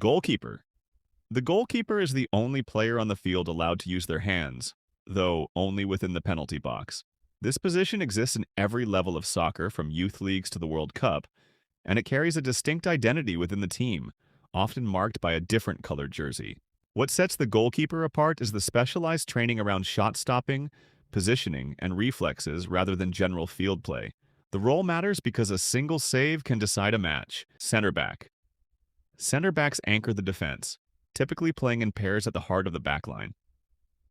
Goalkeeper. The goalkeeper is the only player on the field allowed to use their hands, though only within the penalty box. This position exists in every level of soccer, from youth leagues to the World Cup, and it carries a distinct identity within the team, often marked by a different colored jersey. What sets the goalkeeper apart is the specialized training around shot stopping, positioning, and reflexes rather than general field play. The role matters because a single save can decide a match. Center back. Center backs anchor the defense, typically playing in pairs at the heart of the backline.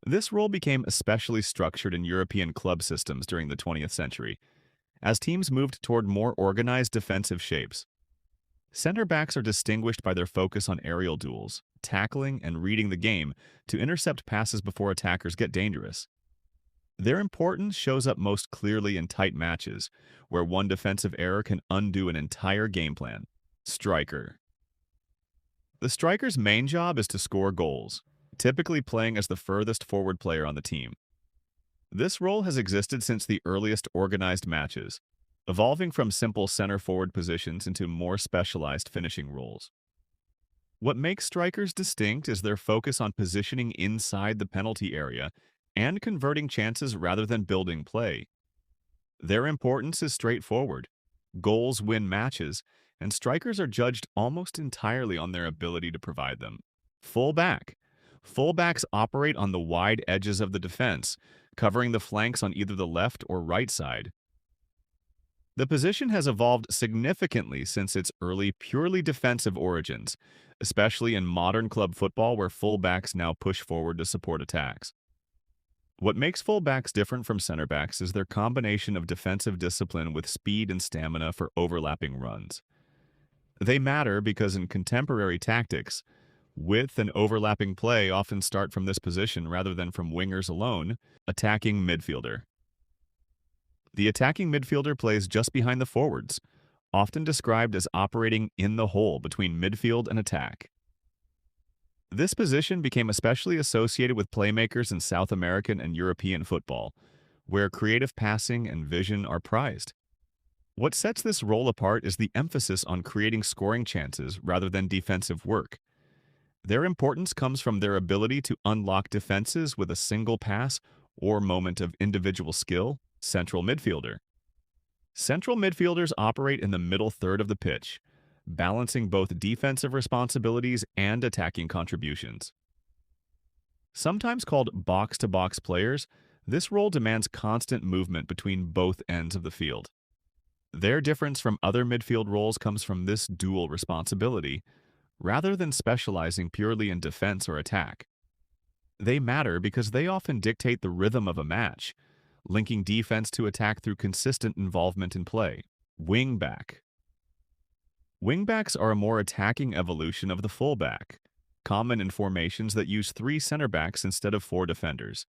This role became especially structured in European club systems during the 20th century, as teams moved toward more organized defensive shapes. Center backs are distinguished by their focus on aerial duels, tackling, and reading the game to intercept passes before attackers get dangerous. Their importance shows up most clearly in tight matches, where one defensive error can undo an entire game plan. Striker. The striker's main job is to score goals, typically playing as the furthest forward player on the team. This role has existed since the earliest organized matches, evolving from simple center forward positions into more specialized finishing roles. What makes strikers distinct is their focus on positioning inside the penalty area and converting chances rather than building play. Their importance is straightforward. Goals win matches, and strikers are judged almost entirely on their ability to provide them. Fullback. Fullbacks operate on the wide edges of the defense, covering the flanks on either the left or right side. The position has evolved significantly since its early, purely defensive origins, especially in modern club football where fullbacks now push forward to support attacks. What makes fullbacks different from center backs is their combination of defensive discipline with speed and stamina for overlapping runs. They matter because in contemporary tactics, width and overlapping play often start from this position rather than from wingers alone. Attacking midfielder. The attacking midfielder plays just behind the forwards, often described as operating in the hole between midfield and attack. This position became especially associated with playmakers in South American and European football, where creative passing and vision are prized. What sets this role apart is the emphasis on creating scoring chances rather than defensive work. Their importance comes from their ability to unlock defenses with a single pass or moment of individual skill. Central midfielder. Central midfielders operate in the middle third of the pitch, balancing both defensive responsibilities and attacking contributions. Sometimes called box-to-box players, this role demands constant movement between both ends of the field. Their difference from other midfield roles comes from this dual responsibility, rather than specializing purely in defense or attack. They matter because they often dictate the rhythm of a match, linking defense to attack through consistent involvement in play. Wingback. Wingbacks are a more attacking evolution of the fullback, common in formations that use 3 center backs instead of 4 defenders.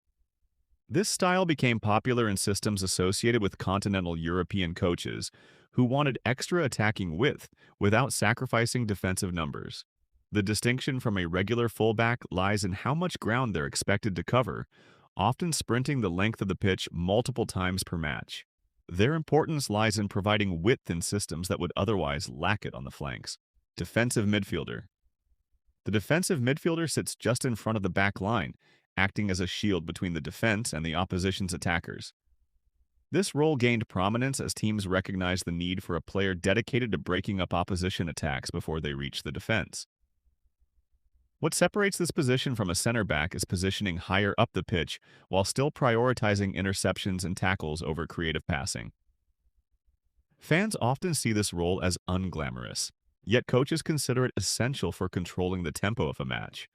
This style became popular in systems associated with continental European coaches who wanted extra attacking width without sacrificing defensive numbers. The distinction from a regular fullback lies in how much ground they're expected to cover, often sprinting the length of the pitch multiple times per match. Their importance lies in providing width in systems that would otherwise lack it on the flanks. Defensive midfielder. The defensive midfielder sits just in front of the back line, acting as a shield between the defense and the opposition's attackers. This role gained prominence as teams recognized the need for a player dedicated to breaking up opposition attacks before they reach the defense. What separates this position from a center back is positioning higher up the pitch while still prioritizing interceptions and tackles over creative passing. Fans often see this role as unglamorous, yet coaches consider it essential for controlling the tempo of a match.